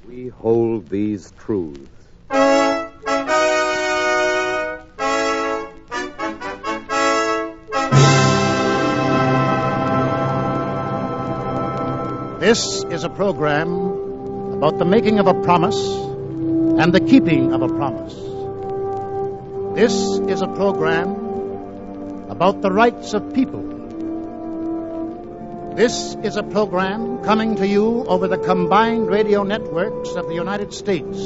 We hold these truths. This is a program about the making of a promise and the keeping of a promise. This is a program about the rights of people. This is a program coming to you over the combined radio networks of the United States,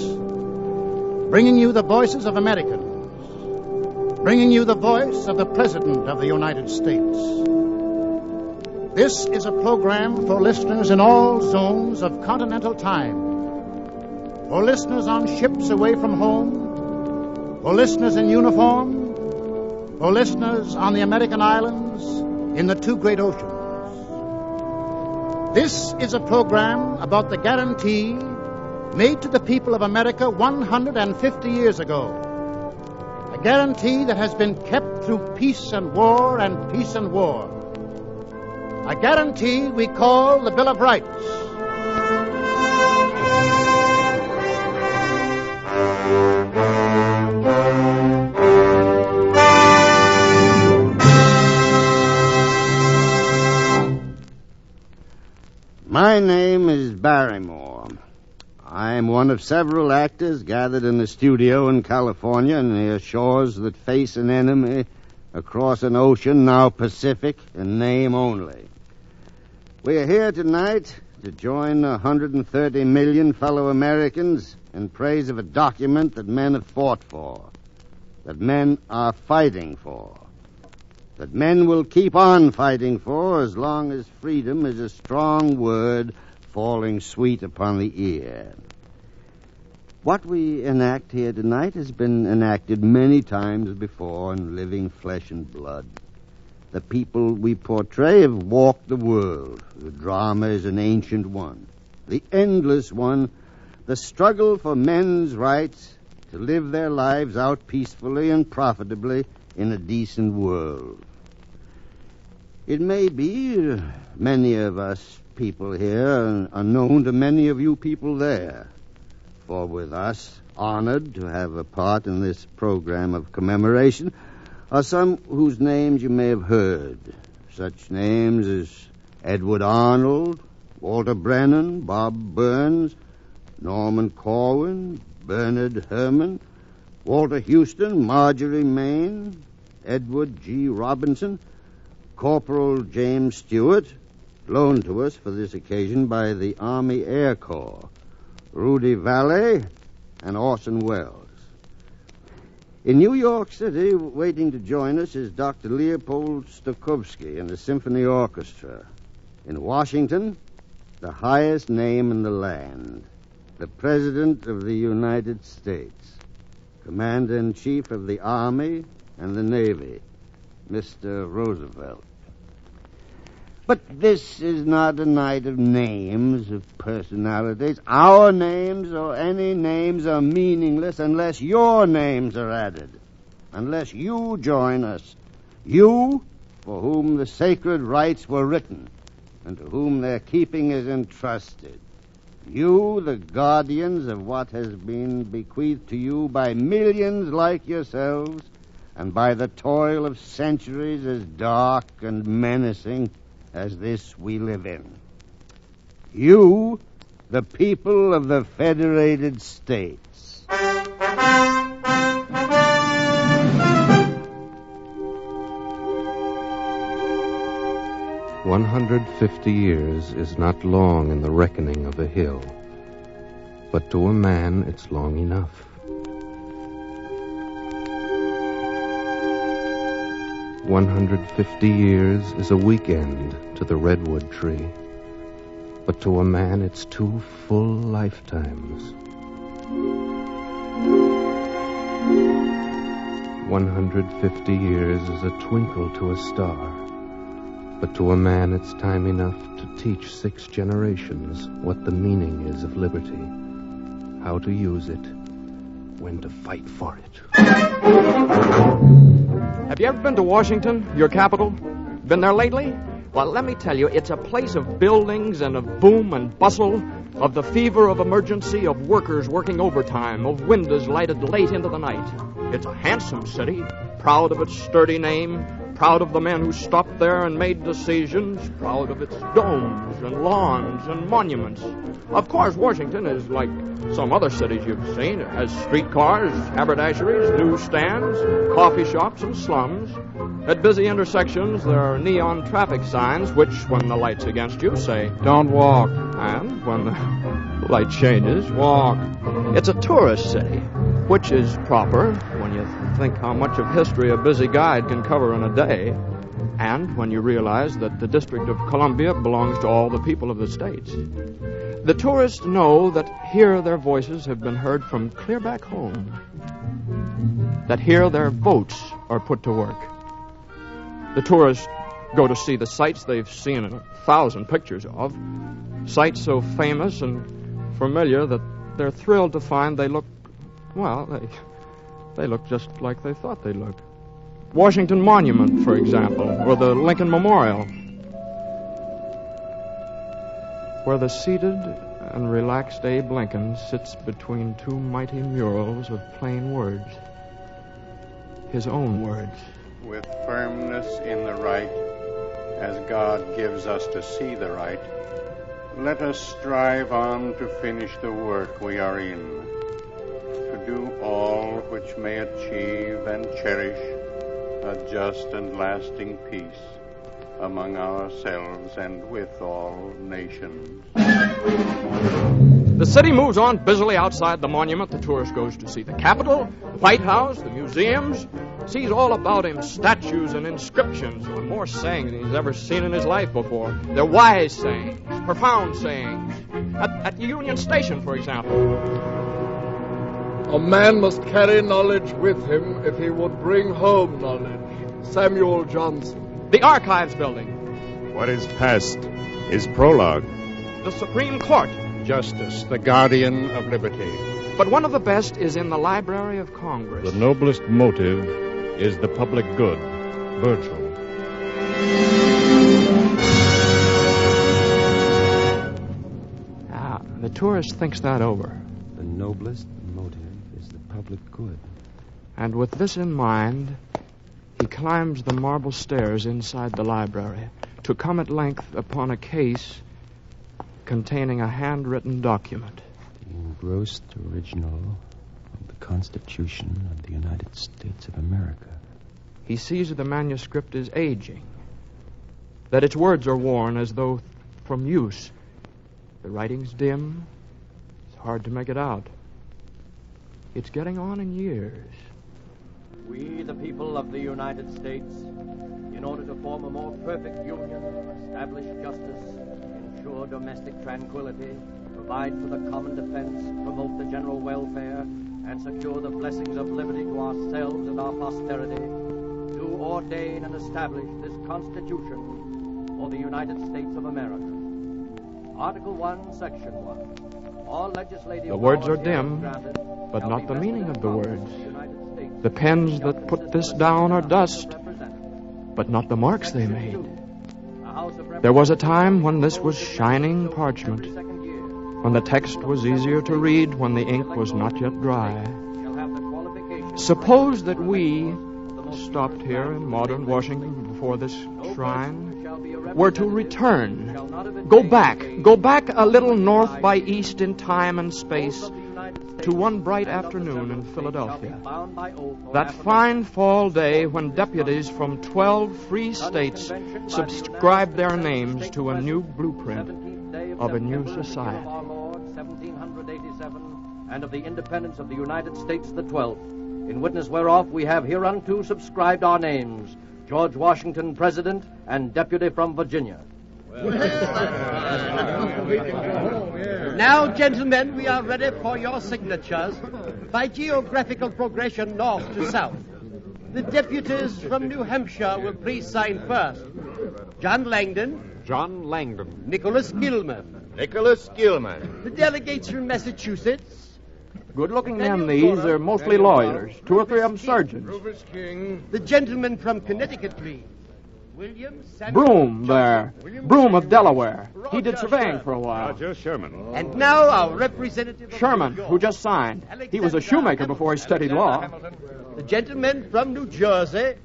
bringing you the voices of Americans, bringing you the voice of the President of the United States. This is a program for listeners in all zones of continental time, for listeners on ships away from home, for listeners in uniform, for listeners on the American islands in the two great oceans. This is a program about the guarantee made to the people of America 150 years ago, a guarantee that has been kept through peace and war and peace and war. A guarantee we call the Bill of Rights. My name is Barrymore. I am one of several actors gathered in the studio in California near shores that face an enemy across an ocean now Pacific in name only. We are here tonight to join 130 million fellow Americans in praise of a document that men have fought for, that men are fighting for, that men will keep on fighting for as long as freedom is a strong word falling sweet upon the ear. What we enact here tonight has been enacted many times before in living flesh and blood. The people we portray have walked the world. The drama is an ancient one, the endless one, the struggle for men's rights to live their lives out peacefully and profitably in a decent world. It may be many of us people here are known to many of you people there, for with us, honored to have a part in this program of commemoration, are some whose names you may have heard. Such names as Edward Arnold, Walter Brennan, Bob Burns, Norman Corwin, Bernard Herrmann, Walter Houston, Marjorie Main, Edward G. Robinson, Corporal James Stewart, loaned to us for this occasion by the Army Air Corps, Rudy Vallee, and Orson Welles. In New York City, waiting to join us is Dr. Leopold Stokowski in the Symphony Orchestra. In Washington, the highest name in the land, the President of the United States, Commander-in-Chief of the Army and the Navy, Mr. Roosevelt. But this is not a night of names, of personalities. Our names or any names are meaningless unless your names are added, unless you join us. You, for whom the sacred rights were written and to whom their keeping is entrusted. You, the guardians of what has been bequeathed to you by millions like yourselves and by the toil of centuries as dark and menacing as this we live in. You, the people of the Federated States. 150 years is not long in the reckoning of a hill, but to a man it's long enough. 150 years is a weekend to the redwood tree, but to a man it's 2 full lifetimes. 150 years is a twinkle to a star, but to a man it's time enough to teach 6 generations what the meaning is of liberty, how to use it, when to fight for it. Have you ever been to Washington, your capital? Been there lately? Well, let me tell you, it's a place of buildings and of boom and bustle, of the fever of emergency, of workers working overtime, of windows lighted late into the night. It's a handsome city, proud of its sturdy name, proud of the men who stopped there and made decisions, proud of its domes and lawns and monuments. Of course, Washington is like some other cities you've seen. It has streetcars, haberdasheries, newsstands, coffee shops, and slums. At busy intersections, there are neon traffic signs which, when the light's against you, say, "Don't walk." And when the light changes, walk. It's a tourist city, which is proper when you think how much of history a busy guide can cover in a day, and when you realize that the District of Columbia belongs to all the people of the states. The tourists know that here their voices have been heard from clear back home, that here their votes are put to work. The tourists go to see the sights they've seen in 1,000 pictures of, sights so famous and familiar that they're thrilled to find they look, well, they look just like they thought they looked. Washington Monument, for example, or the Lincoln Memorial, where the seated and relaxed Abe Lincoln sits between two mighty murals of plain words, his own words. With firmness in the right, as God gives us to see the right, let us strive on to finish the work we are in, to do all which may achieve and cherish a just and lasting peace among ourselves and with all nations. The city moves on busily outside the monument. The tourist goes to see the Capitol, the White House, the museums, sees all about him statues and inscriptions with more sayings than he's ever seen in his life before. They're wise sayings, profound sayings. At the Union Station, for example. A man must carry knowledge with him if he would bring home knowledge. Samuel Johnson. The Archives Building. What is past is prologue. The Supreme Court. Justice, the guardian of liberty. But one of the best is in the Library of Congress. The noblest motive is the public good. Virgil. Now, the tourist thinks that over. The noblest motive is the public good. And with this in mind, he climbs the marble stairs inside the library to come at length upon a case containing a handwritten document. The engrossed original of the Constitution of the United States of America. He sees the manuscript is aging, that its words are worn as though from use. The writing's dim. It's hard to make it out. It's getting on in years. We, the people of the United States, in order to form a more perfect union, establish justice, ensure domestic tranquility, provide for the common defense, promote the general welfare, and secure the blessings of liberty to ourselves and our posterity, do ordain and establish this Constitution for the United States of America. Article 1, Section 1. All legislative... The words are dim, but not the meaning of the words. The pens that put this down are dust, but not the marks they made. There was a time when this was shining parchment, when the text was easier to read, when the ink was not yet dry. Suppose that we, stopped here in modern Washington before this shrine, were to return, go back a little north by east in time and space, to one bright afternoon in Philadelphia. That fine fall day when deputies from 12 free states subscribed their names to a new blueprint of a new society. 1787, and of the independence of the United States the 12th, in witness whereof we have hereunto subscribed our names, George Washington, President, and Deputy from Virginia. Now, gentlemen, we are ready for your signatures by geographical progression north to south. The deputies from New Hampshire will please sign first. John Langdon. John Langdon. Nicholas Gilman. Nicholas Gilman. The delegates from Massachusetts. Good-looking men, these. They're mostly lawyers. 2 or 3 of them surgeons. Rufus King. The gentleman from Connecticut, please. William Samuel Broome Johnson. there. Broome of Delaware. He did surveying for a while. Roger Sherman. And now our representative of Sherman, New York, who just signed. He was a shoemaker before he studied law. Hamilton. The gentleman from New Jersey.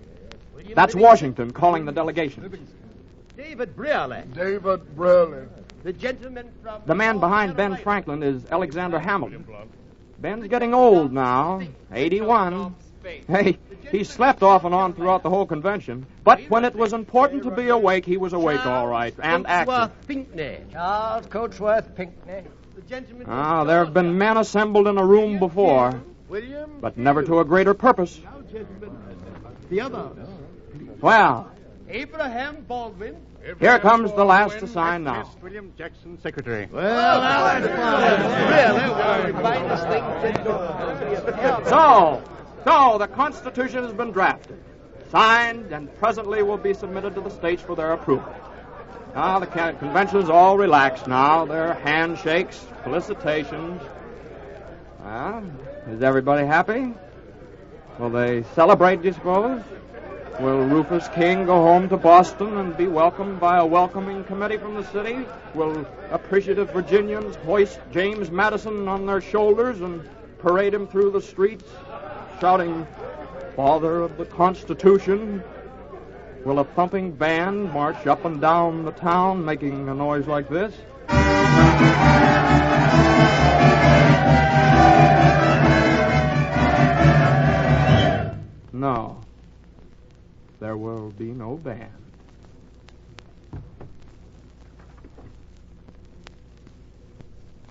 That's Washington calling the delegation. David Brearley. David Brearley. The gentleman from... The man behind Ben Franklin is Alexander Hamilton. Ben's getting old now, 81. Hey, he slept off and on throughout the whole convention. But when it was important to be awake, he was awake all right, and active. Pinckney. Charles Coatsworth Pinckney. The gentleman Ah, there have been men assembled in a room before, William. but never to a greater purpose. The other. Well, Abraham Baldwin. here comes the last to sign now. William Jackson, Secretary. Well, now that's fine. Really, one of the finest things. So, the Constitution has been drafted, signed, and presently will be submitted to the states for their approval. Now, the convention's all relaxed now. There are handshakes, felicitations. Is everybody happy? Will they celebrate, do you suppose? Will Rufus King go home to Boston and be welcomed by a welcoming committee from the city? Will appreciative Virginians hoist James Madison on their shoulders and parade him through the streets, shouting, "Father of the Constitution"? Will a thumping band march up and down the town making a noise like this? No. There will be no band.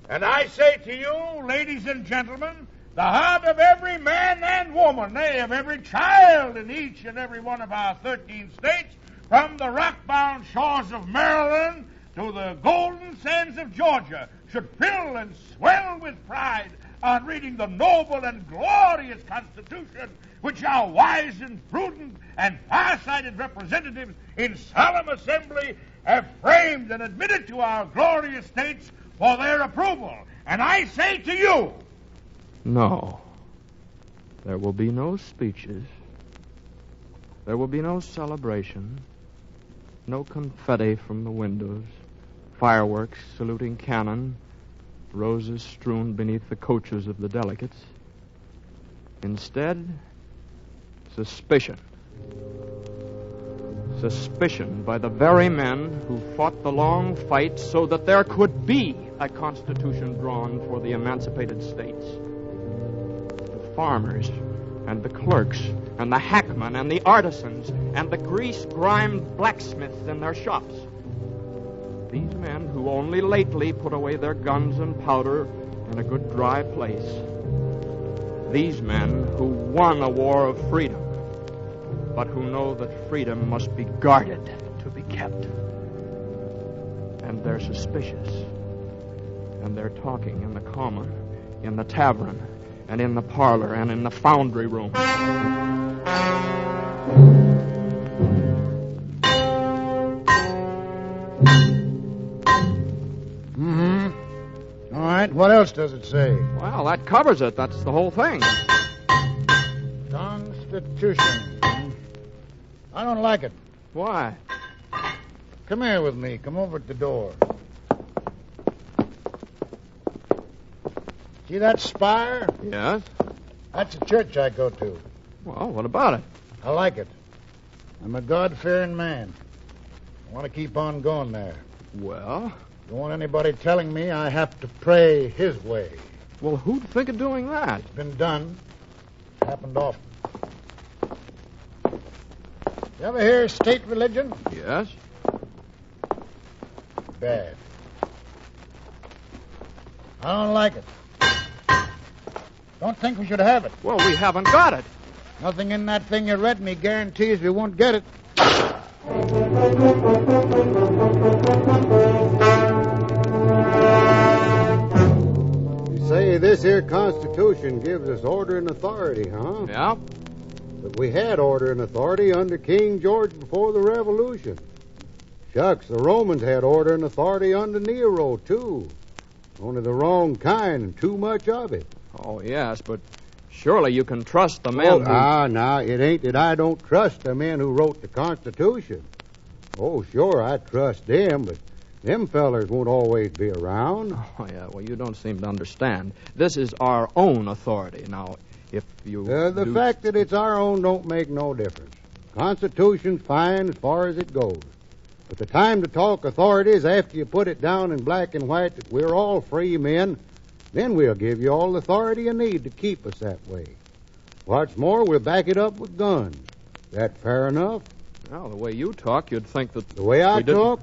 And I say to you, ladies and gentlemen, the heart of every man and woman, nay, of every child in each and every one of our 13 states, from the rock-bound shores of Maryland to the golden sands of Georgia, should fill and swell with pride on reading the noble and glorious Constitution which our wise and prudent and far-sighted representatives in solemn assembly have framed and admitted to our glorious states for their approval. And I say to you... No. There will be no speeches. There will be no celebration. No confetti from the windows. Fireworks saluting cannon. Roses strewn beneath the coaches of the delegates. Instead, suspicion. Suspicion by the very men who fought the long fight so that there could be a constitution drawn for the emancipated states. The farmers and the clerks and the hackmen and the artisans and the grease-grimed blacksmiths in their shops. These men who only lately put away their guns and powder in a good dry place. These men who won a war of freedom, but who know that freedom must be guarded to be kept. And they're suspicious. And they're talking in the common, in the tavern, and in the parlor, and in the foundry room. All right, what else does it say? Well, that covers it. That's the whole thing. Constitution. I don't like it. Why? Come here with me. Come over at the door. See that spire? Yes? That's a church I go to. Well, what about it? I like it. I'm a God-fearing man. I want to keep on going there. Well? Don't want anybody telling me I have to pray his way. Well, who'd think of doing that? It's been done. It's happened often. You ever hear state religion? Yes. Bad. I don't like it. Don't think we should have it. Well, we haven't got it. Nothing in that thing you read me guarantees we won't get it. You say this here Constitution gives us order and authority, huh? Yeah. But we had order and authority under King George before the Revolution. Shucks, the Romans had order and authority under Nero, too. Only the wrong kind and too much of it. Oh, yes, but surely you can trust the men who... Now, it ain't that I don't trust the men who wrote the Constitution. Oh, sure, I trust them, but them fellers won't always be around. Oh, yeah, well, you don't seem to understand. This is our own authority. Now, if you... The fact that it's our own don't make no difference. Constitution's fine as far as it goes. But the time to talk authority is after you put it down in black and white that we're all free men. Then we'll give you all the authority you need to keep us that way. What's more, we'll back it up with guns. That fair enough? Well, the way you talk, you'd think that... The way I talk?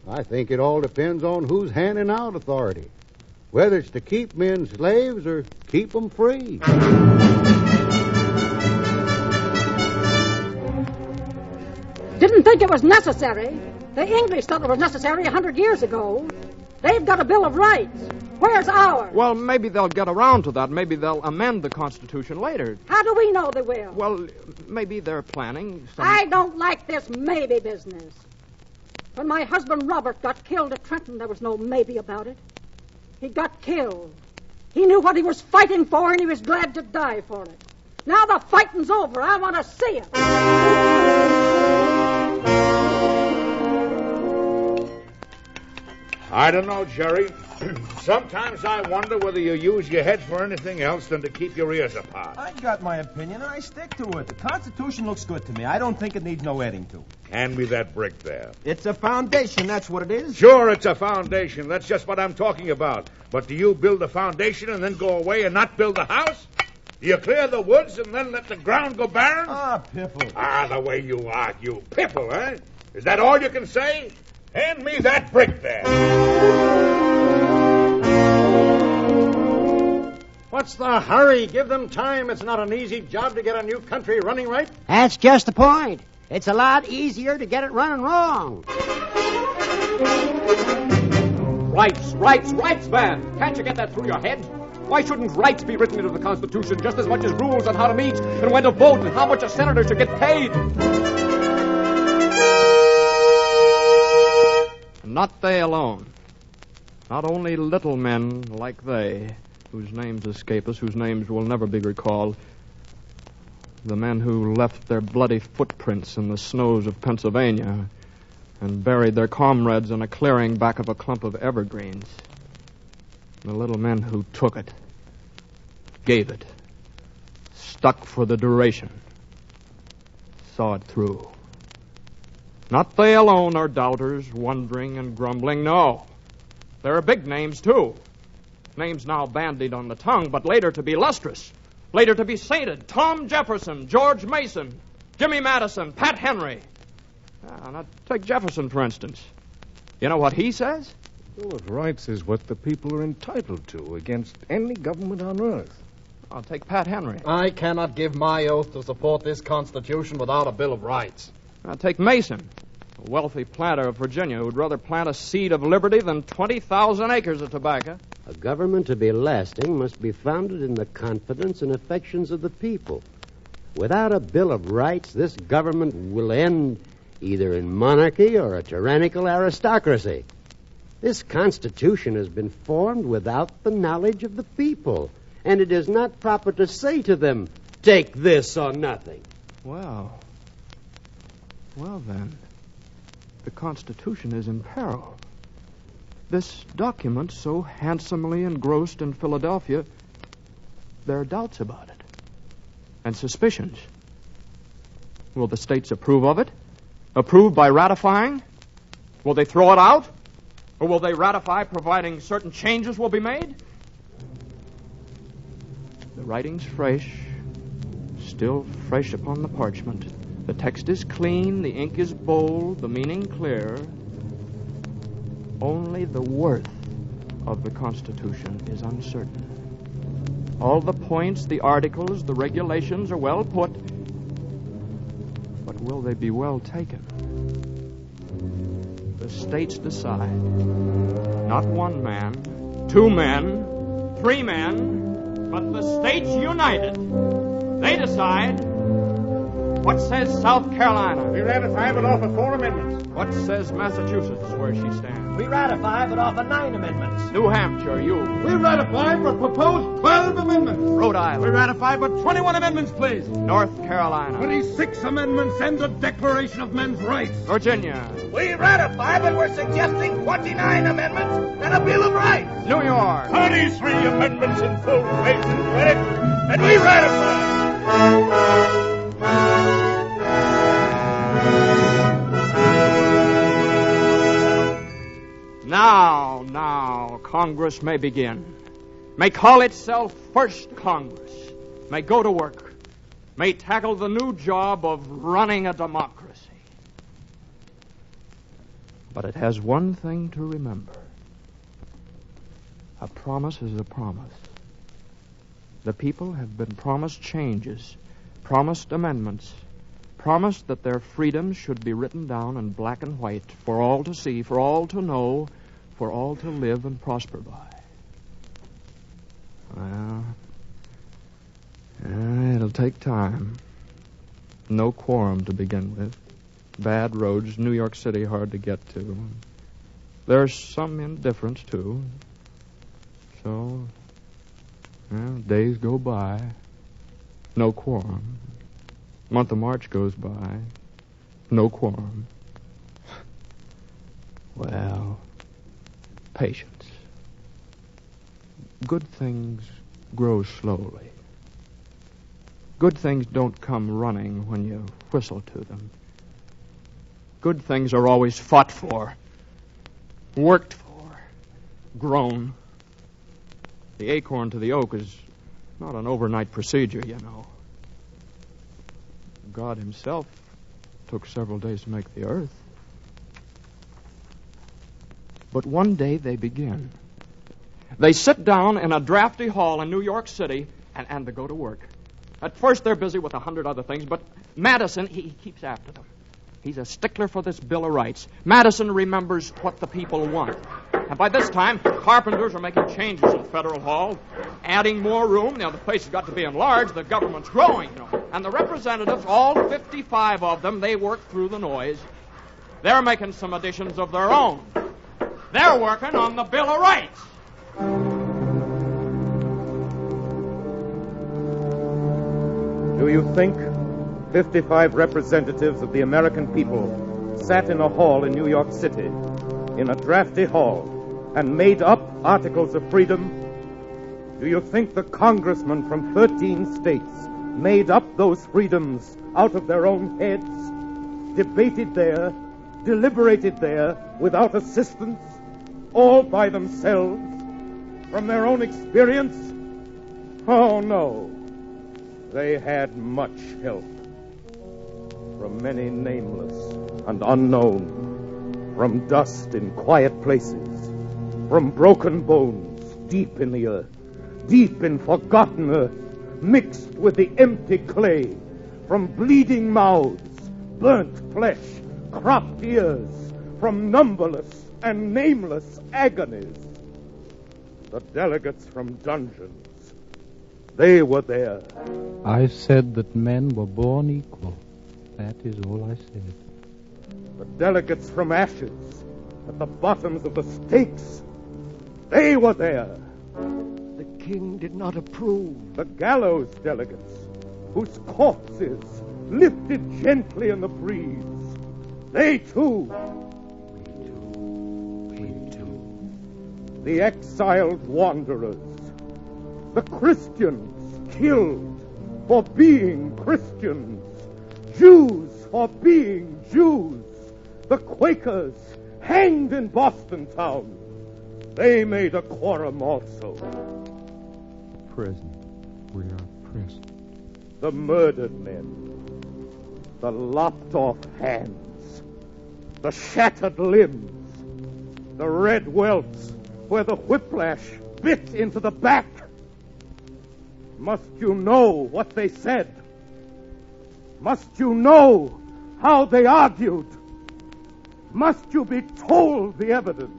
I think it all depends on who's handing out authority. Whether it's to keep men slaves or keep them free. Didn't think it was necessary. The English thought it was necessary 100 years ago. They've got a Bill of Rights. Where's ours? Well, maybe they'll get around to that. Maybe they'll amend the Constitution later. How do we know they will? Well, maybe they're planning some... I don't like this maybe business. When my husband Robert got killed at Trenton, there was no maybe about it. He got killed. He knew what he was fighting for, and he was glad to die for it. Now the fighting's over. I want to see it. I don't know, Jerry. Sometimes I wonder whether you use your head for anything else than to keep your ears apart. I got my opinion, and I stick to it. The Constitution looks good to me. I don't think it needs no adding to. Hand me that brick there. It's a foundation, that's what it is. Sure, it's a foundation. That's just what I'm talking about. But do you build a foundation and then go away and not build a house? Do you clear the woods and then let the ground go barren? Ah, piffle. Ah, the way you argue. Piffle, eh? Is that all you can say? Hand me that brick there. What's the hurry? Give them time. It's not an easy job to get a new country running right. That's just the point. It's a lot easier to get it running wrong. Rights, man. Can't you get that through your head? Why shouldn't rights be written into the Constitution just as much as rules on how to meet and when to vote and how much a senator should get paid? Not they alone. Not only little men like they, whose names escape us, whose names will never be recalled. The men who left their bloody footprints in the snows of Pennsylvania and buried their comrades in a clearing back of a clump of evergreens. The little men who took it, gave it, stuck for the duration, saw it through. Not they alone are doubters, wondering and grumbling. No, there are big names, too. Names now bandied on the tongue, but later to be lustrous, later to be sainted. Tom Jefferson, George Mason, Jimmy Madison, Pat Henry. Now, take Jefferson, for instance. You know what he says? Bill of Rights is what the people are entitled to against any government on earth. I'll take Pat Henry. I cannot give my oath to support this Constitution without a Bill of Rights. I'll take Mason, a wealthy planter of Virginia who'd rather plant a seed of liberty than 20,000 acres of tobacco. A government to be lasting must be founded in the confidence and affections of the people. Without a Bill of Rights, this government will end either in monarchy or a tyrannical aristocracy. This Constitution has been formed without the knowledge of the people, and it is not proper to say to them, take this or nothing. Well, then, the Constitution is in peril. This document, so handsomely engrossed in Philadelphia, there are doubts about it, and suspicions. Will the states approve of it? Approve by ratifying? Will they throw it out? Or will they ratify providing certain changes will be made? The writing's fresh, still fresh upon the parchment. The text is clean, the ink is bold, the meaning clear. Only the worth of the Constitution is uncertain. All the points, the articles, the regulations are well put, but will they be well taken? The states decide. Not one man, 2 men, 3 men, but the states united. They decide What says South Carolina? We ratify but offer 4 amendments. What says Massachusetts, where she stands? We ratify but offer 9 amendments. New Hampshire, you. We ratify but propose 12 amendments. Rhode Island. We ratify but 21 amendments, please. North Carolina. 26 amendments and the Declaration of Men's Rights. Virginia. We ratify, but we're suggesting 29 amendments and a Bill of Rights. New York. 33 amendments in full faith and credit, and we ratify. Now, Congress may begin. May call itself First Congress. May go to work. May tackle the new job of running a democracy. But it has one thing to remember. A promise is a promise. The people have been promised changes, promised amendments, promised that their freedoms should be written down in black and white for all to see, for all to know, for all to live and prosper by. Well, it'll take time. No quorum to begin with. Bad roads, New York City hard to get to. There's some indifference, too. So, days go by. No quorum. Month of March goes by. No quorum. Well, patience. Good things grow slowly. Good things don't come running when you whistle to them. Good things are always fought for, worked for, grown. The acorn to the oak is not an overnight procedure, you know. God himself took several days to make the earth. But one day they begin. They sit down in a drafty hall in New York City and they go to work. At first they're busy with 100 other things, but Madison, he keeps after them. He's a stickler for this Bill of Rights. Madison remembers what the people want. And by this time, carpenters are making changes in Federal Hall, adding more room. Now, the place has got to be enlarged. The government's growing, you know. And the representatives, all 55 of them, they work through the noise. They're making some additions of their own. They're working on the Bill of Rights. Do you think 55 representatives of the American people sat in a hall in New York City, in a drafty hall, and made up Articles of Freedom? Do you think the congressmen from 13 states made up those freedoms out of their own heads, debated there, deliberated there, without assistance, all by themselves, from their own experience? Oh, no. They had much help from many nameless and unknown, from dust in quiet places, from broken bones deep in the earth, deep in forgotten earth, mixed with the empty clay, from bleeding mouths, burnt flesh, cropped ears, from numberless and nameless agonies. The delegates from dungeons, they were there. I said that men were born equal. That is all I said. The delegates from ashes at the bottoms of the stakes, they were there. The king did not approve. The gallows delegates, whose corpses lifted gently in the breeze, they too. We too. The exiled wanderers, the Christians killed for being Christians, Jews for being Jews, the Quakers hanged in Boston town. They made a quorum also. Prison. We are prison. The murdered men, the lopped off hands, the shattered limbs, the red welts where the whiplash bit into the back. Must you know what they said? Must you know how they argued? Must you be told the evidence,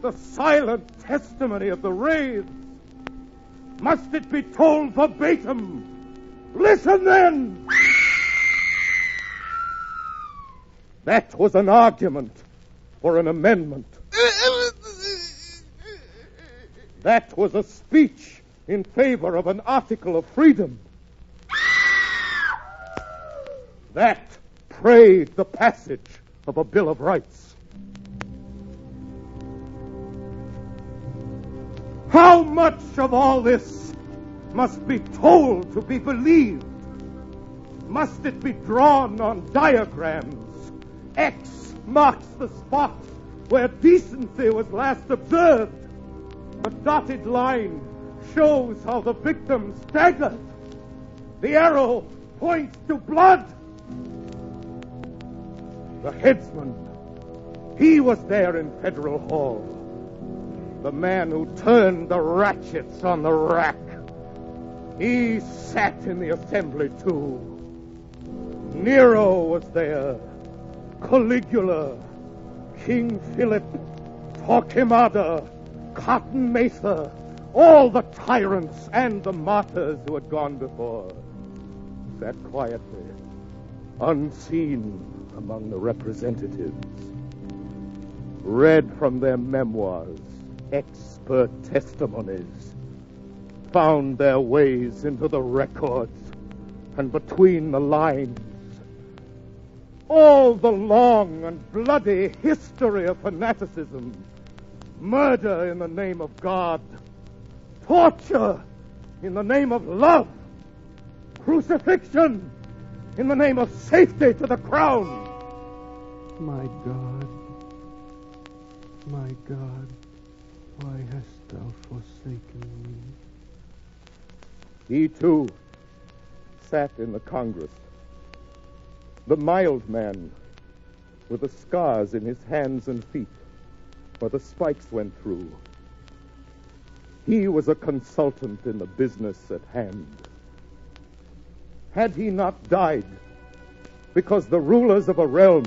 the silent testimony of the wraiths? Must it be told verbatim? Listen then! That was an argument for an amendment. That was a speech in favor of an article of freedom. That prayed the passage of a Bill of Rights. How much of all this must be told to be believed? Must it be drawn on diagrams? X marks the spot where decency was last observed. A dotted line shows how the victim staggered. The arrow points to blood. The headsman, he was there in Federal Hall. The man who turned the ratchets on the rack. He sat in the assembly, too. Nero was there. Caligula, King Philip, Torquemada, Cotton Mather, all the tyrants and the martyrs who had gone before, sat quietly, unseen among the representatives, read from their memoirs, expert testimonies, found their ways into the records and between the lines. All the long and bloody history of fanaticism, murder in the name of God, torture in the name of love, crucifixion in the name of safety to the crown. My God, why hast thou forsaken me? He, too, sat in the Congress. The mild man with the scars in his hands and feet where the spikes went through. He was a consultant in the business at hand. Had he not died because the rulers of a realm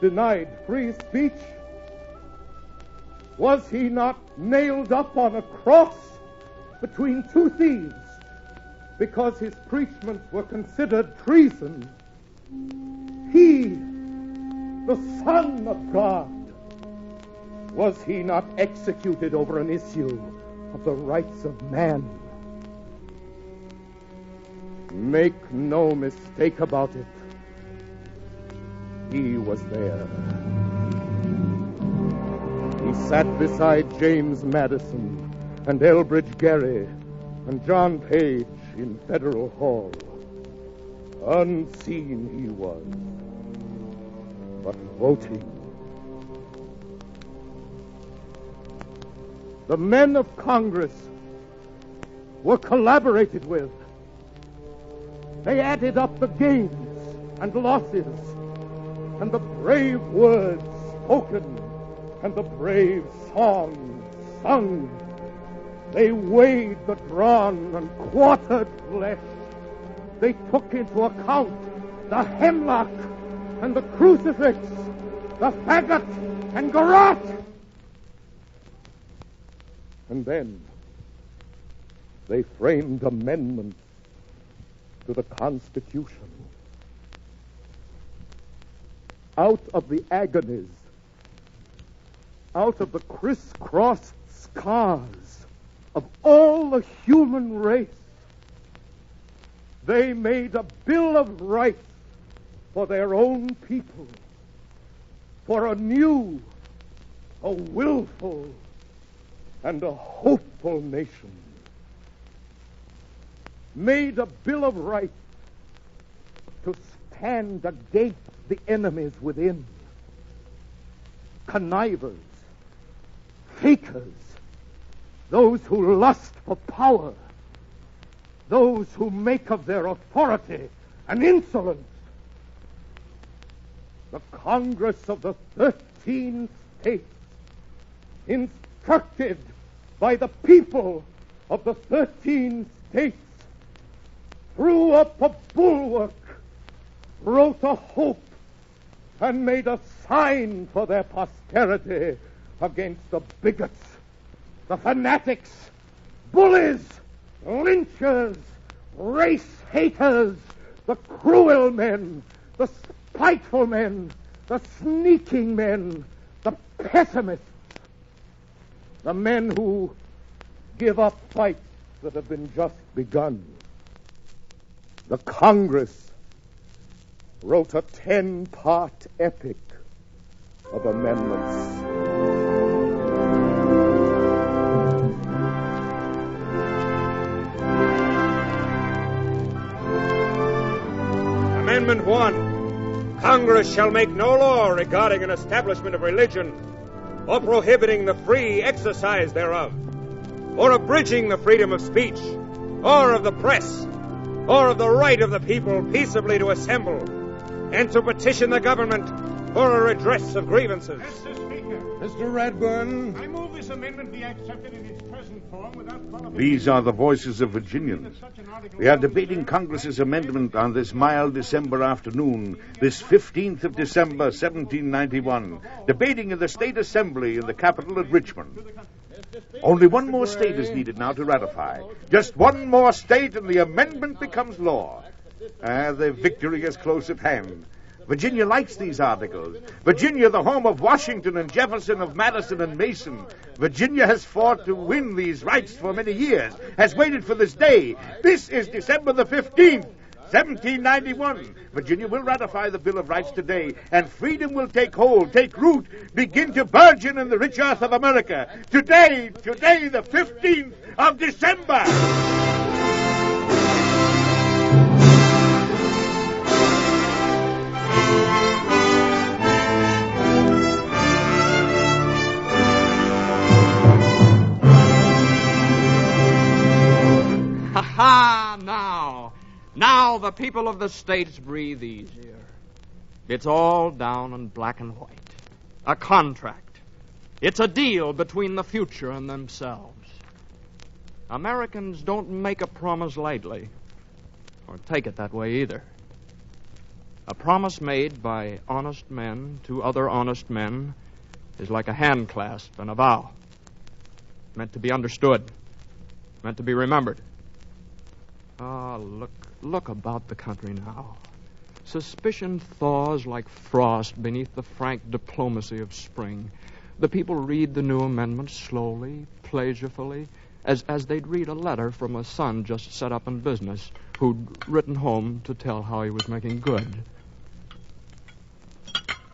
denied free speech? Was he not nailed up on a cross between two thieves because his preachments were considered treason? He, the Son of God, was he not executed over an issue of the rights of man? Make no mistake about it. He was there. He sat beside James Madison and Elbridge Gerry and John Page in Federal Hall. Unseen he was, but voting. The men of Congress were collaborated with. They added up the gains and losses and the brave words spoken and the brave songs sung. They weighed the drawn and quartered flesh. They took into account the hemlock and the crucifix, the faggot and garrote. And then they framed amendments to the Constitution. Out of the agonies, out of the crisscrossed scars of all the human race, they made a Bill of Rights for their own people, for a new, a willful, and a hopeful nation. Made a Bill of Rights to stand against the enemies within. Connivers, fakers, those who lust for power, those who make of their authority an insolence. The Congress of the 13 states, instructed by the people of the 13 states, threw up a bulwark, wrote a hope, and made a sign for their posterity against the bigots, the fanatics, bullies, lynchers, race haters, the cruel men, the spiteful men, the sneaking men, the pessimists, the men who give up fights that have been just begun. The Congress wrote a 10-part epic of amendments. Amendment 1. Congress shall make no law regarding an establishment of religion, or prohibiting the free exercise thereof, or abridging the freedom of speech, or of the press, or of the right of the people peaceably to assemble, and to petition the government for a redress of grievances. Mr. Speaker. Mr. Radburn. I move this amendment be accepted in its present form without qualification. These are the voices of Virginians. We are debating Congress's amendment on this mild December afternoon, this 15th of December, 1791, debating in the State Assembly in the capital at Richmond. Only one more state is needed now to ratify. Just one more state and the amendment becomes law. The victory is close at hand. Virginia likes these articles. Virginia, the home of Washington and Jefferson, of Madison and Mason. Virginia has fought to win these rights for many years, has waited for this day. This is December the 15th, 1791. Virginia will ratify the Bill of Rights today, and freedom will take hold, take root, begin to burgeon in the rich earth of America. Today, the 15th of December. Ha-ha! Now the people of the states breathe easier. It's all down in black and white. A contract. It's a deal between the future and themselves. Americans don't make a promise lightly, or take it that way either. A promise made by honest men to other honest men is like a hand clasp and a vow. Meant to be understood. Meant to be remembered. Look about the country now. Suspicion thaws like frost beneath the frank diplomacy of spring. The people read the new amendments slowly, pleasurefully, as they'd read a letter from a son just set up in business who'd written home to tell how he was making good.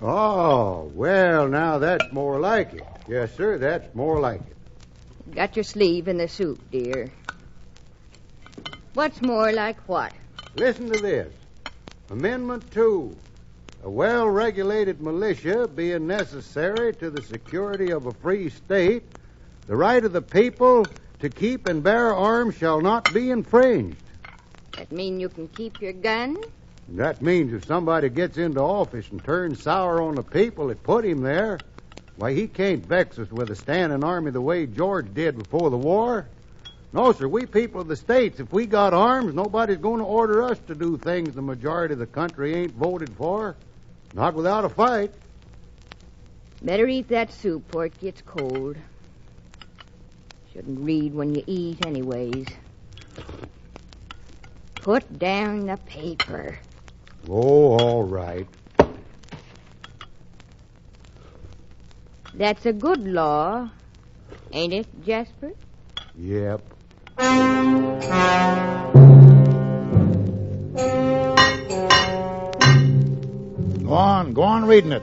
Oh, well, now that's more like it. Yes, sir, that's more like it. Got your sleeve in the soup, dear. What's more like what? Listen to this. Amendment 2. A well-regulated militia being necessary to the security of a free state, the right of the people to keep and bear arms shall not be infringed. That mean you can keep your gun? That means if somebody gets into office and turns sour on the people that put him there, why, he can't vex us with a standing army the way George did before the war. No, sir, we people of the states, if we got arms, nobody's going to order us to do things the majority of the country ain't voted for. Not without a fight. Better eat that soup before it gets cold. Shouldn't read when you eat anyways. Put down the paper. Oh, all right. That's a good law, ain't it, Jasper? Yep. Go on reading it.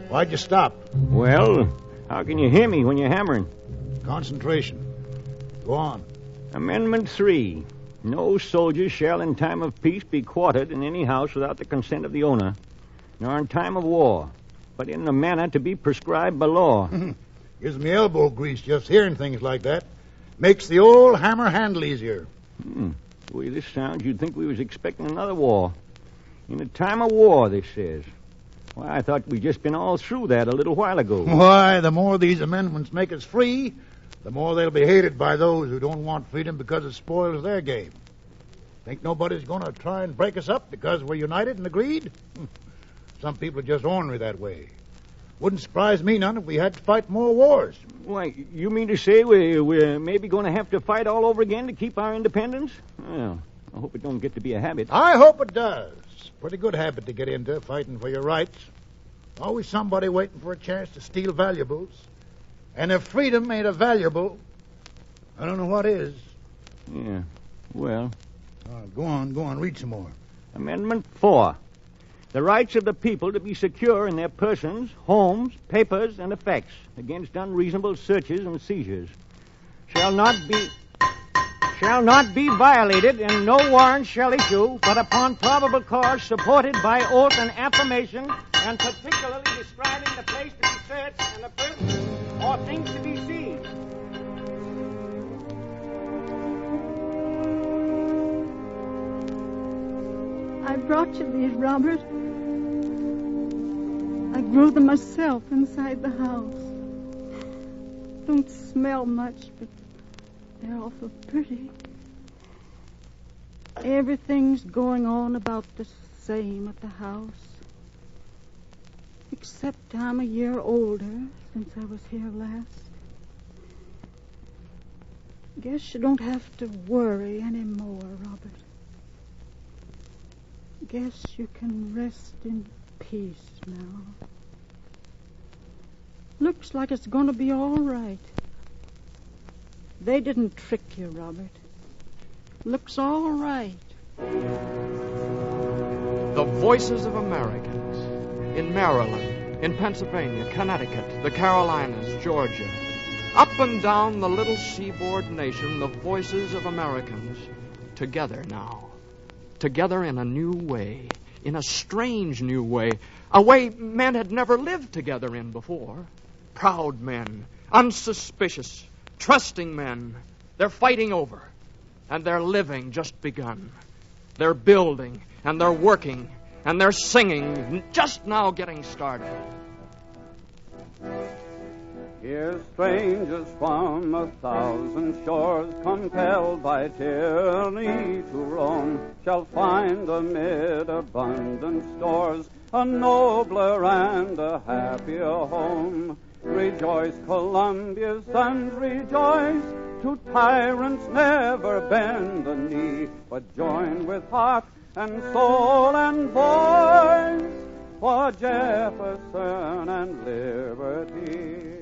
Why'd you stop? Well, how can you hear me when you're hammering? Concentration. Go on. Amendment 3. No soldier shall in time of peace be quartered in any house without the consent of the owner, nor in time of war, but in a manner to be prescribed by law. Gives me elbow grease just hearing things like that. Makes the old hammer handle easier. The way this sounds, you'd think we was expecting another war. In a time of war, this says. Why, I thought we'd just been all through that a little while ago. Why, the more these amendments make us free, the more they'll be hated by those who don't want freedom because it spoils their game. Think nobody's going to try and break us up because we're united and agreed? Some people are just ornery that way. Wouldn't surprise me none if we had to fight more wars. Why, you mean to say we're maybe going to have to fight all over again to keep our independence? Well, I hope it don't get to be a habit. I hope it does. Pretty good habit to get into, fighting for your rights. Always somebody waiting for a chance to steal valuables. And if freedom ain't a valuable, I don't know what is. Yeah, well. Go on, read some more. Amendment 4. The rights of the people to be secure in their persons, homes, papers, and effects against unreasonable searches and seizures shall not be violated, and no warrant shall issue but upon probable cause supported by oath and affirmation, and particularly describing the place to be searched and the person or things to be seized. I brought you these, Robert. I grew them myself inside the house. Don't smell much, but they're awful pretty. Everything's going on about the same at the house. Except I'm a year older since I was here last. Guess you don't have to worry anymore, Robert. Guess you can rest in peace now. Looks like it's going to be all right. They didn't trick you, Robert. Looks all right. The voices of Americans in Maryland, in Pennsylvania, Connecticut, the Carolinas, Georgia. Up and down the little seaboard nation, the voices of Americans together now. Together in a new way, in a strange new way, a way men had never lived together in before. Proud men, unsuspicious, trusting men. They're fighting over, and they're living just begun. They're building, and they're working, and they're singing, just now getting started. Here strangers from 1,000 shores, compelled by tyranny to roam, shall find amid abundant stores a nobler and a happier home. Rejoice, Columbia's sons, rejoice. To tyrants never bend the knee, but join with heart and soul and voice for Jefferson and liberty.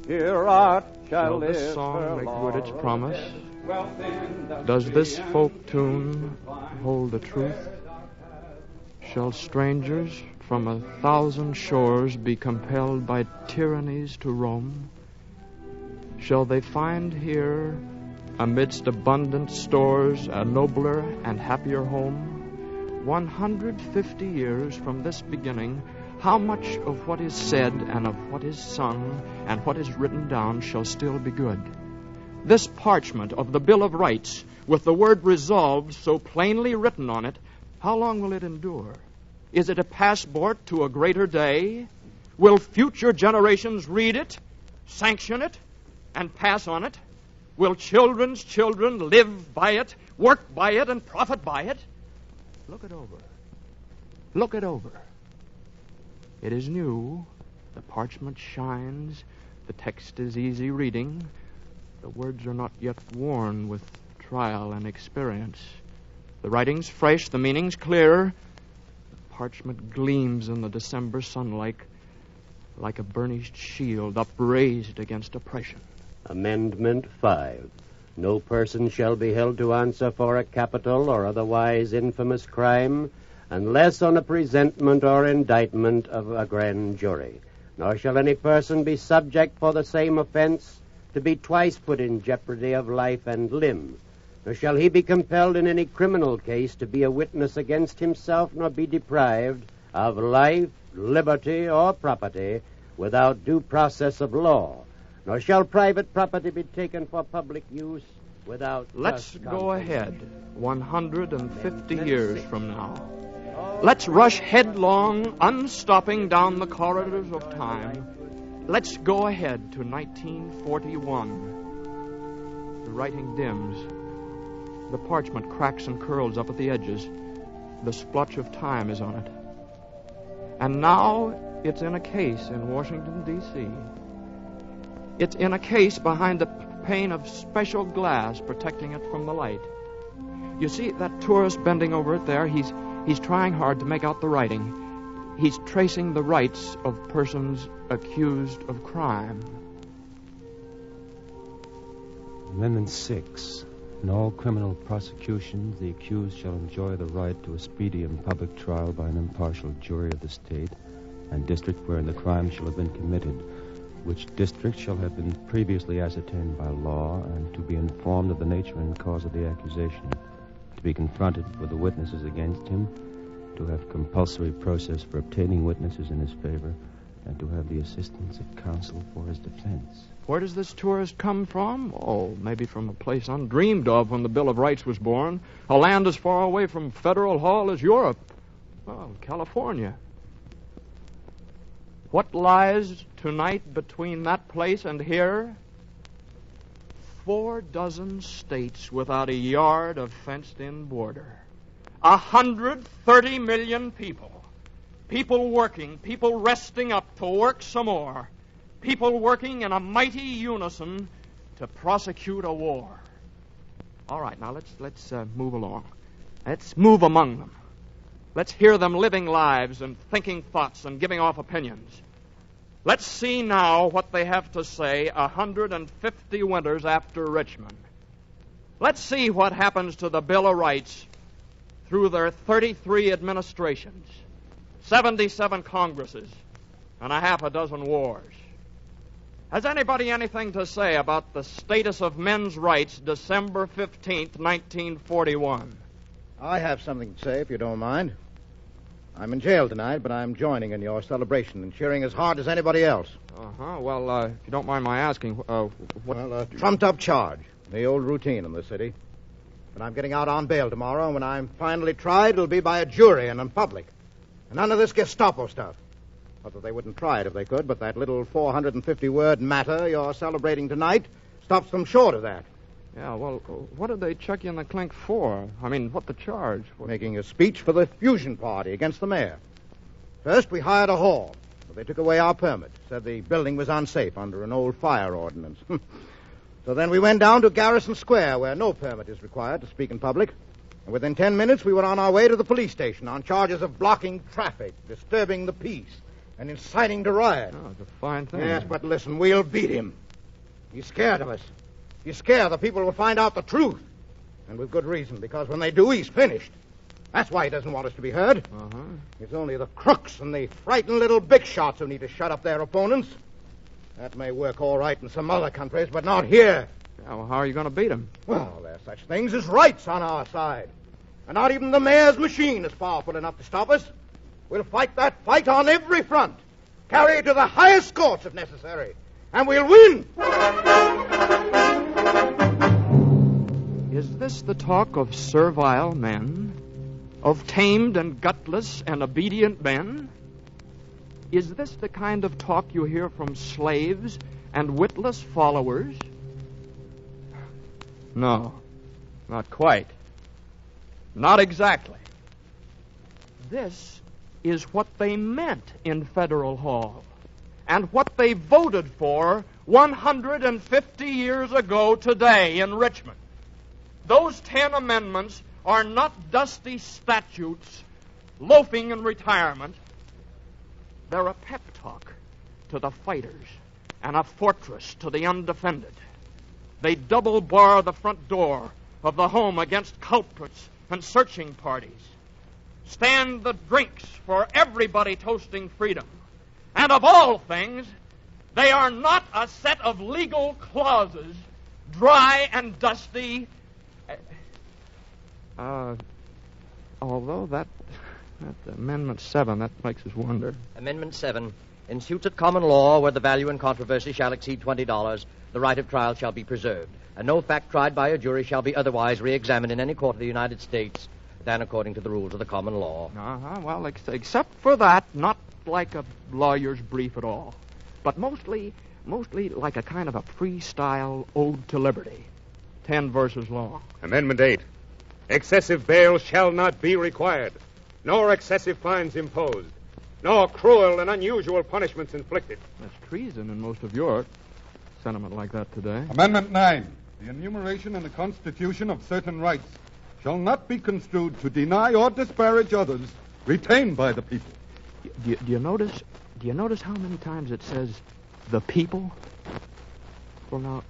Here art shall this song make good its promise? Does this folk tune hold the truth? Shall strangers from 1,000 shores be compelled by tyrannies to roam? Shall they find here, amidst abundant stores, a nobler and happier home? 150 years from this beginning, how much of what is said and of what is sung and what is written down shall still be good? This parchment of the Bill of Rights, with the word resolved so plainly written on it, how long will it endure? Is it a passport to a greater day? Will future generations read it, sanction it, and pass on it? Will children's children live by it, work by it, and profit by it? Look it over. Look it over. It is new. The parchment shines. The text is easy reading. The words are not yet worn with trial and experience. The writing's fresh, the meaning's clear. The parchment gleams in the December sunlight like a burnished shield upraised against oppression. Amendment 5. No person shall be held to answer for a capital or otherwise infamous crime unless on a presentment or indictment of a grand jury. Nor shall any person be subject for the same offense to be twice put in jeopardy of life and limb. Nor shall he be compelled in any criminal case to be a witness against himself, nor be deprived of life, liberty, or property without due process of law. Nor shall private property be taken for public use without... Let's go ahead 150 years from now. Let's rush headlong, unstopping down the corridors of time. Let's go ahead to 1941. The writing dims. The parchment cracks and curls up at the edges. The splotch of time is on it. And now it's in a case in Washington, D.C. It's in a case behind a pane of special glass protecting it from the light. You see that tourist bending over it there? He's He's trying hard to make out the writing. He's tracing the rights of persons accused of crime. Amendment 6. In all criminal prosecutions, the accused shall enjoy the right to a speedy and public trial by an impartial jury of the state and district wherein the crime shall have been committed, which district shall have been previously ascertained by law, and to be informed of the nature and cause of the accusation, to be confronted with the witnesses against him, to have compulsory process for obtaining witnesses in his favor, and to have the assistance of counsel for his defense. Where does this tourist come from? Oh, maybe from a place undreamed of when the Bill of Rights was born. A land as far away from Federal Hall as Europe. Oh, California. What lies tonight between that place and here? 4 dozen states without a yard of fenced-in border. 130 million people. People working, people resting up to work some more. People working in a mighty unison to prosecute a war. All right, now let's move along. Let's move among them. Let's hear them living lives and thinking thoughts and giving off opinions. Let's see now what they have to say 150 winters after Richmond. Let's see what happens to the Bill of Rights through their 33 administrations, 77 Congresses, and a half a dozen wars. Has anybody anything to say about the status of men's rights December 15th, 1941? I have something to say, if you don't mind. I'm in jail tonight, but I'm joining in your celebration and cheering as hard as anybody else. Uh-huh. Well, if you don't mind my asking, what... Well, a trumped-up charge. The old routine in the city. But I'm getting out on bail tomorrow, and when I'm finally tried, it'll be by a jury and in public. And none of this Gestapo stuff. Not that they wouldn't try it if they could, but that little 450-word matter you're celebrating tonight stops them short of that. Yeah, well, what did they chuck you in the clink for? I mean, what the charge? Making a speech for the Fusion Party against the mayor. First, we hired a hall. But they took away our permit. Said the building was unsafe under an old fire ordinance. So then we went down to Garrison Square, where no permit is required to speak in public. And within 10 minutes, we were on our way to the police station on charges of blocking traffic, disturbing the peace, and inciting to riot. Oh, it's a fine thing. Yes, but listen, we'll beat him. He's scared of us. He's scared the people will find out the truth. And with good reason, because when they do, he's finished. That's why he doesn't want us to be heard. Uh-huh. It's only the crooks and the frightened little big shots who need to shut up their opponents. That may work all right in some other countries, but not here. Yeah, well, how are you going to beat him? Well, there's such things as rights on our side. And not even the mayor's machine is powerful enough to stop us. We'll fight that fight on every front. Carry it to the highest courts if necessary. And we'll win! Is this the talk of servile men? Of tamed and gutless and obedient men? Is this the kind of talk you hear from slaves and witless followers? No, not quite. Not exactly. This is what they meant in Federal Hall and what they voted for 150 years ago today in Richmond. Those 10 amendments are not dusty statutes loafing in retirement. They're a pep talk to the fighters and a fortress to the undefended. They double bar the front door of the home against culprits and searching parties. Stand the drinks for everybody toasting freedom. And of all things, they are not a set of legal clauses, dry and dusty. Although that Amendment 7, that makes us wonder. Amendment 7. In suits at common law where the value in controversy shall exceed $20, the right of trial shall be preserved, and no fact tried by a jury shall be otherwise re-examined in any court of the United States than according to the rules of the common law. Uh-huh. Well, except for that, not like a lawyer's brief at all, but mostly like a kind of a freestyle ode to liberty. 10 verses long. Amendment 8. Excessive bail shall not be required, nor excessive fines imposed, nor cruel and unusual punishments inflicted. That's treason in most of Europe. Sentiment like that today. Amendment 9. The enumeration in the Constitution of certain rights shall not be construed to deny or disparage others retained by the people. Do you notice how many times it says the people? Well, now,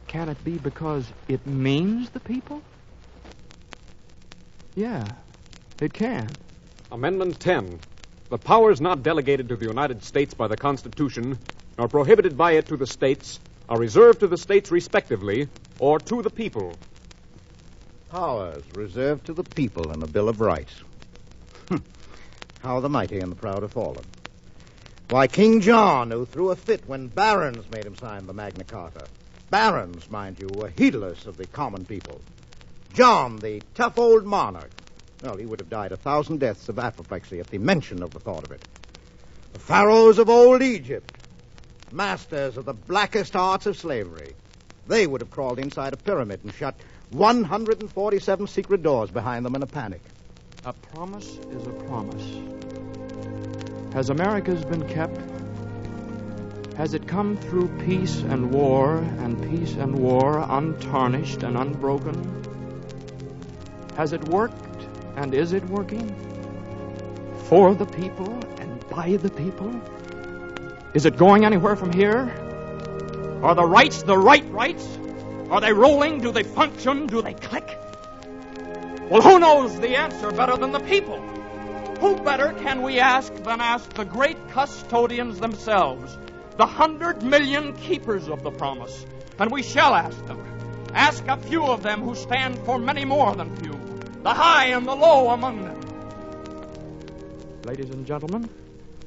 can it be because it means the people? Yeah, it can. Amendment 10. The powers not delegated to the United States by the Constitution, nor prohibited by it to the states, are reserved to the states respectively, or to the people. Powers reserved to the people in the Bill of Rights. How the mighty and the proud have fallen. Why, King John, who threw a fit when barons made him sign the Magna Carta. Barons, mind you, were heedless of the common people. John, the tough old monarch, well, he would have died 1,000 deaths of apoplexy at the mention of the thought of it. The pharaohs of old Egypt, masters of the blackest arts of slavery, they would have crawled inside a pyramid and shut 147 secret doors behind them in a panic. A promise is a promise. Has America's been kept? Has it come through peace and war, untarnished and unbroken? Has it worked, and is it working? For the people and by the people? Is it going anywhere from here? Are the rights the right rights? Are they rolling? Do they function? Do they click? Well, who knows the answer better than the people? Who better can we ask than ask the great custodians themselves, the 100 million keepers of the promise? And we shall ask them. Ask a few of them who stand for many more than few, the high and the low among them. Ladies and gentlemen,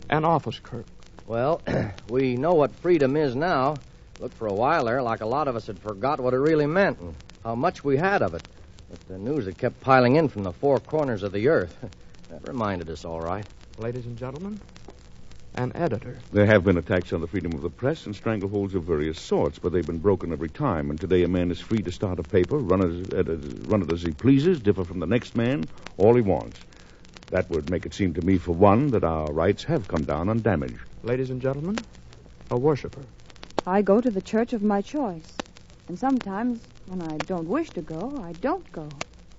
an office clerk. Well, we know what freedom is now. Looked for a while there like a lot of us had forgot what it really meant and how much we had of it. But the news that kept piling in from the four corners of the earth, that reminded us all right. Ladies and gentlemen, an editor. There have been attacks on the freedom of the press and strangleholds of various sorts, but they've been broken every time. And today a man is free to start a paper, run it as he pleases, differ from the next man, all he wants. That would make it seem to me, for one, that our rights have come down undamaged. Ladies and gentlemen, a worshiper. I go to the church of my choice. And sometimes, when I don't wish to go, I don't go.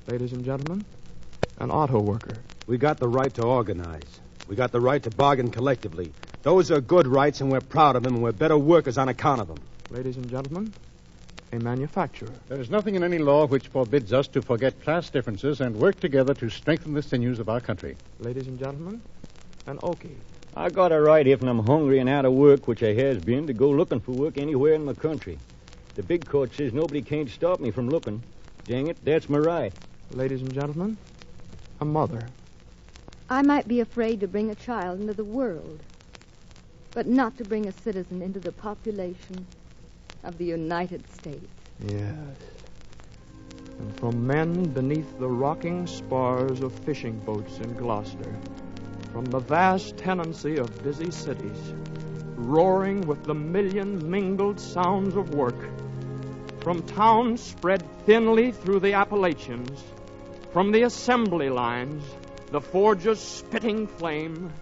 Ladies and gentlemen, an auto worker. We got the right to organize. We got the right to bargain collectively. Those are good rights, and we're proud of them, and we're better workers on account of them. Ladies and gentlemen, a manufacturer. There is nothing in any law which forbids us to forget class differences and work together to strengthen the sinews of our country. Ladies and gentlemen, an Okie. I got a right if I'm hungry and out of work, which I has been, to go looking for work anywhere in my country. The big court says nobody can't stop me from looking. Dang it, that's my right. Ladies and gentlemen, a mother. I might be afraid to bring a child into the world, but not to bring a citizen into the population of the United States. Yes. And from men beneath the rocking spars of fishing boats in Gloucester, from the vast tenancy of busy cities, roaring with the million mingled sounds of work, from towns spread thinly through the Appalachians, from the assembly lines, the forges spitting flame,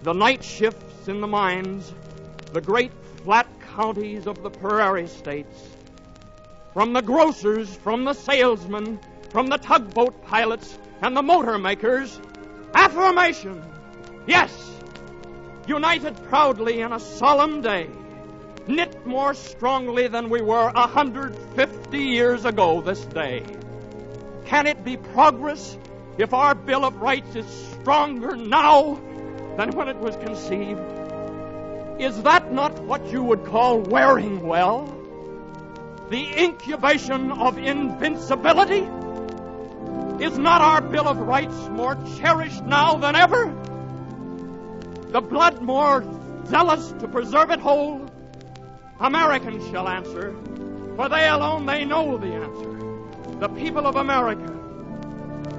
the night shifts in the mines, the great flat counties of the prairie states, from the grocers, from the salesmen, from the tugboat pilots and the motor makers, affirmation! Yes! United proudly in a solemn day, knit more strongly than we were 150 years ago this day. Can it be progress if our Bill of Rights is stronger now than when it was conceived? Is that not what you would call wearing well? The incubation of invincibility? Is not our Bill of Rights more cherished now than ever? The blood more zealous to preserve it whole? Americans shall answer, for they alone, they know the answer. The people of America,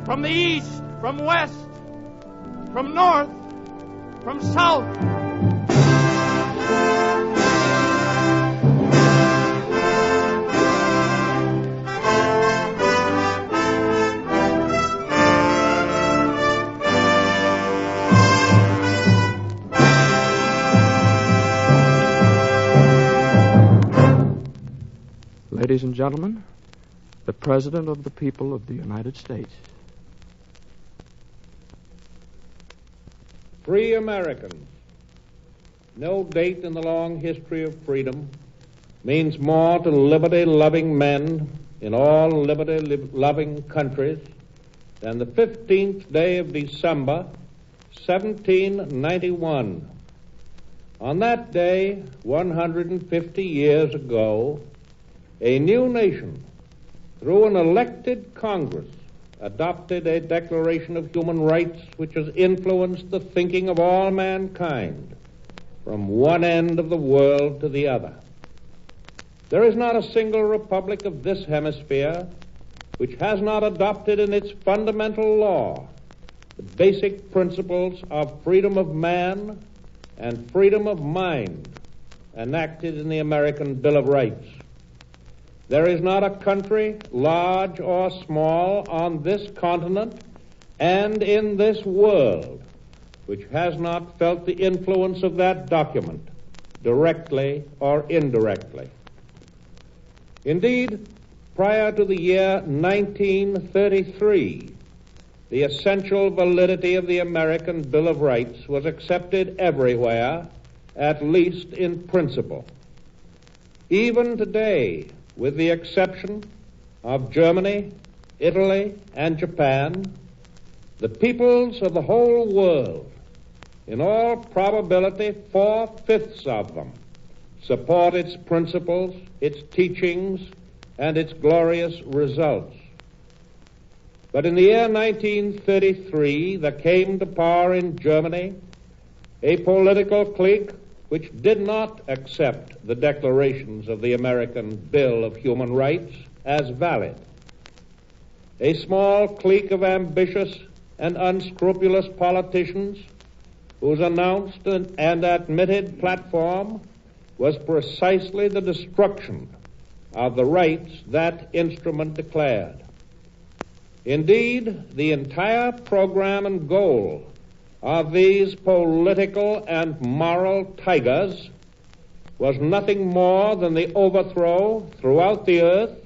from the east, from west, from north, from south. Ladies and gentlemen, the President of the people of the United States. Free Americans. No date in the long history of freedom means more to liberty-loving men in all liberty-loving countries than the 15th day of December, 1791. On that day, 150 years ago, a new nation, through an elected Congress, adopted a Declaration of Human Rights which has influenced the thinking of all mankind from one end of the world to the other. There is not a single republic of this hemisphere which has not adopted in its fundamental law the basic principles of freedom of man and freedom of mind enacted in the American Bill of Rights. There is not a country, large or small, on this continent and in this world which has not felt the influence of that document, directly or indirectly. Indeed, prior to the year 1933, the essential validity of the American Bill of Rights was accepted everywhere, at least in principle. Even today, with the exception of Germany, Italy, and Japan, the peoples of the whole world, in all probability 4/5 of them, support its principles, its teachings, and its glorious results. But in the year 1933, there came to power in Germany a political clique which did not accept the declarations of the American Bill of Human Rights as valid. A small clique of ambitious and unscrupulous politicians whose announced and admitted platform was precisely the destruction of the rights that instrument declared. Indeed, the entire program and goal of these political and moral tigers was nothing more than the overthrow throughout the earth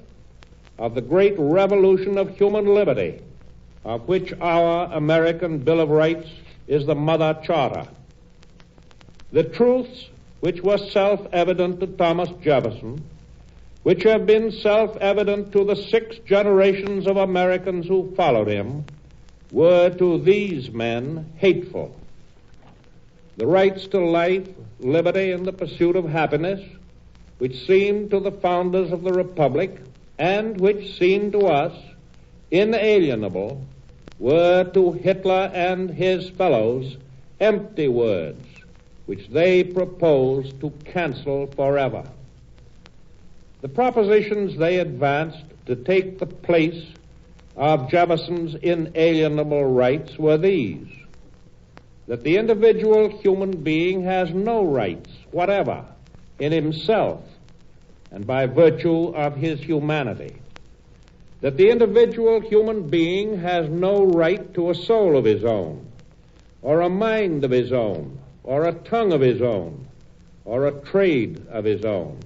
of the great revolution of human liberty, of which our American Bill of Rights is the mother charter. The truths which were self-evident to Thomas Jefferson, which have been self-evident to the 6 generations of Americans who followed him, were to these men hateful. The rights to life, liberty, and the pursuit of happiness, which seemed to the founders of the Republic, and which seemed to us inalienable, were to Hitler and his fellows empty words, which they proposed to cancel forever. The propositions they advanced to take the place of Jefferson's inalienable rights were these: that the individual human being has no rights whatever in himself and by virtue of his humanity, that the individual human being has no right to a soul of his own, or a mind of his own, or a tongue of his own, or a trade of his own,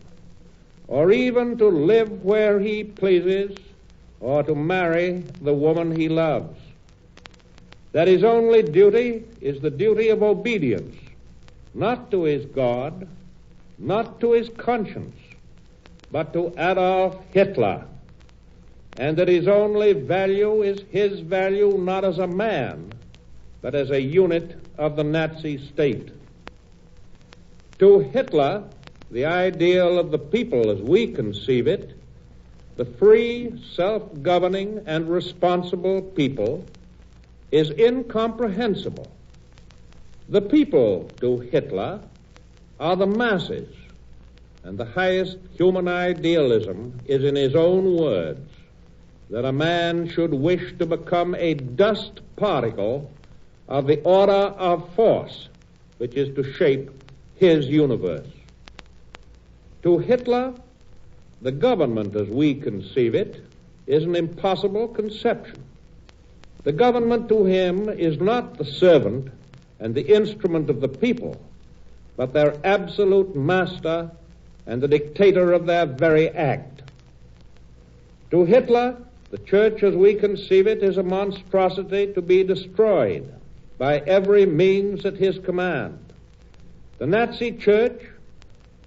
or even to live where he pleases, or to marry the woman he loves. That his only duty is the duty of obedience, not to his God, not to his conscience, but to Adolf Hitler, and that his only value is his value not as a man, but as a unit of the Nazi state. To Hitler, the ideal of the people as we conceive it, the free, self-governing, and responsible people, is incomprehensible. The people, to Hitler, are the masses, and the highest human idealism is, in his own words, that a man should wish to become a dust particle of the order of force which is to shape his universe. To Hitler, the government as we conceive it is an impossible conception. The government to him is not the servant and the instrument of the people, but their absolute master and the dictator of their very act. To Hitler, the church as we conceive it is a monstrosity to be destroyed by every means at his command. The Nazi church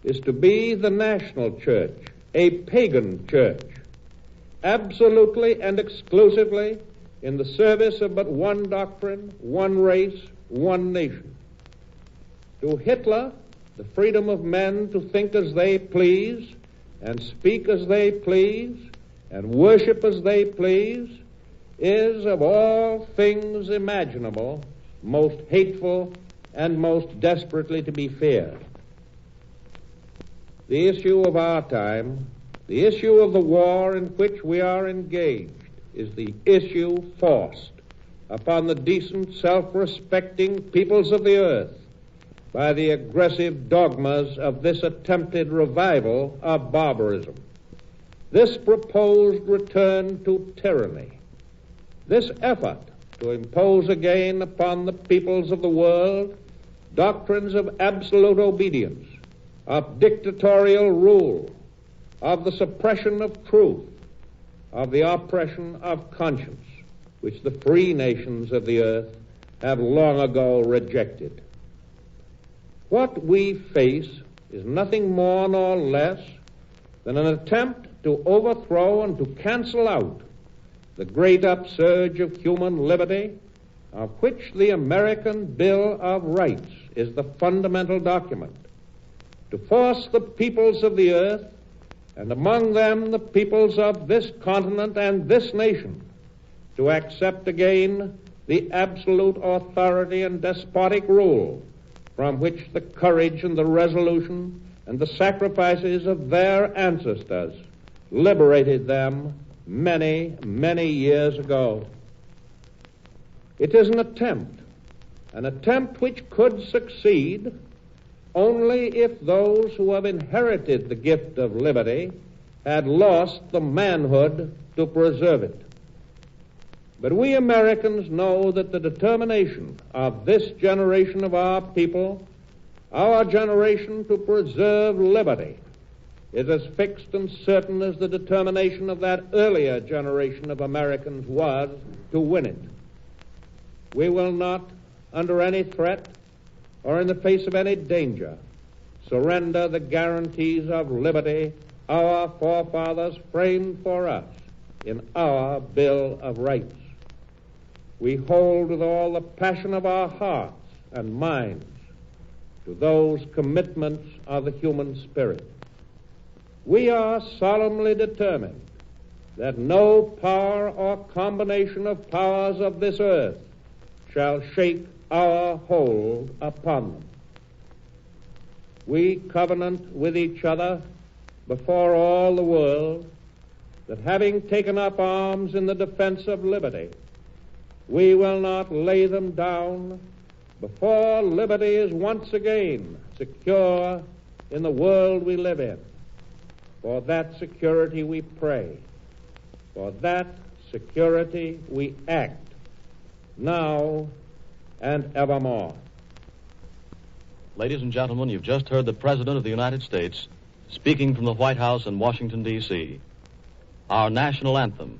is to be the national church, a pagan church, absolutely and exclusively in the service of but one doctrine, one race, one nation. To Hitler, the freedom of men to think as they please, and speak as they please, and worship as they please, is of all things imaginable most hateful and most desperately to be feared. The issue of our time, the issue of the war in which we are engaged, is the issue forced upon the decent, self-respecting peoples of the earth by the aggressive dogmas of this attempted revival of barbarism, this proposed return to tyranny, this effort to impose again upon the peoples of the world doctrines of absolute obedience, of dictatorial rule, of the suppression of truth, of the oppression of conscience, which the free nations of the earth have long ago rejected. What we face is nothing more nor less than an attempt to overthrow and to cancel out the great upsurge of human liberty, of which the American Bill of Rights is the fundamental document, to force the peoples of the earth, and among them the peoples of this continent and this nation, to accept again the absolute authority and despotic rule from which the courage and the resolution and the sacrifices of their ancestors liberated them many, many years ago. It is an attempt which could succeed only if those who have inherited the gift of liberty had lost the manhood to preserve it. But we Americans know that the determination of this generation of our people, our generation to preserve liberty, is as fixed and certain as the determination of that earlier generation of Americans was to win it. We will not, under any threat or in the face of any danger, surrender the guarantees of liberty our forefathers framed for us in our Bill of Rights. We hold with all the passion of our hearts and minds to those commitments of the human spirit. We are solemnly determined that no power or combination of powers of this earth shall shake our hold upon them. We covenant with each other before all the world that having taken up arms in the defense of liberty, we will not lay them down before liberty is once again secure in the world we live in. For that security we pray. For that security we act, now and evermore. Ladies and gentlemen, you've just heard the President of the United States speaking from the White House in Washington, D.C. Our national anthem.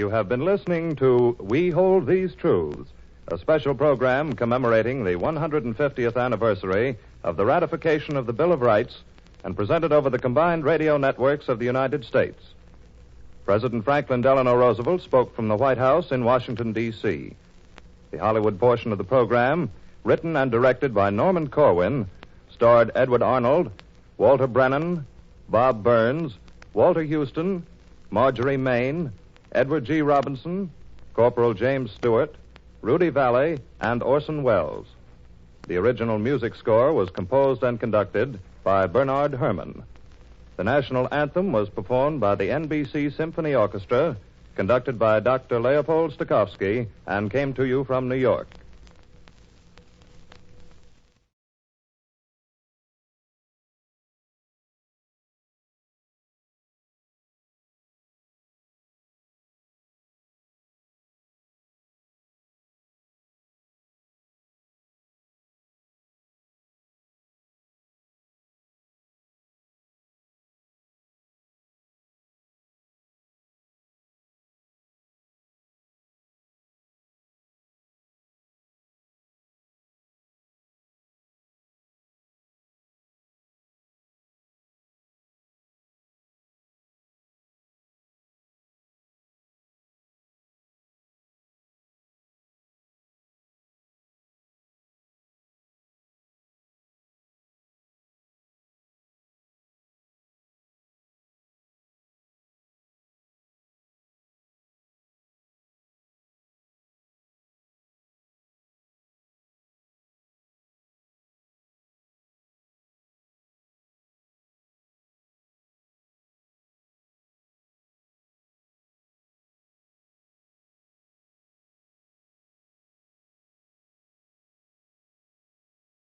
You have been listening to We Hold These Truths, a special program commemorating the 150th anniversary of the ratification of the Bill of Rights and presented over the combined radio networks of the United States. President Franklin Delano Roosevelt spoke from the White House in Washington, D.C. The Hollywood portion of the program, written and directed by Norman Corwin, starred Edward Arnold, Walter Brennan, Bob Burns, Walter Houston, Marjorie Main, Edward G. Robinson, Corporal James Stewart, Rudy Valley, and Orson Welles. The original music score was composed and conducted by Bernard Herrmann. The national anthem was performed by the NBC Symphony Orchestra, conducted by Dr. Leopold Stokowski, and came to you from New York.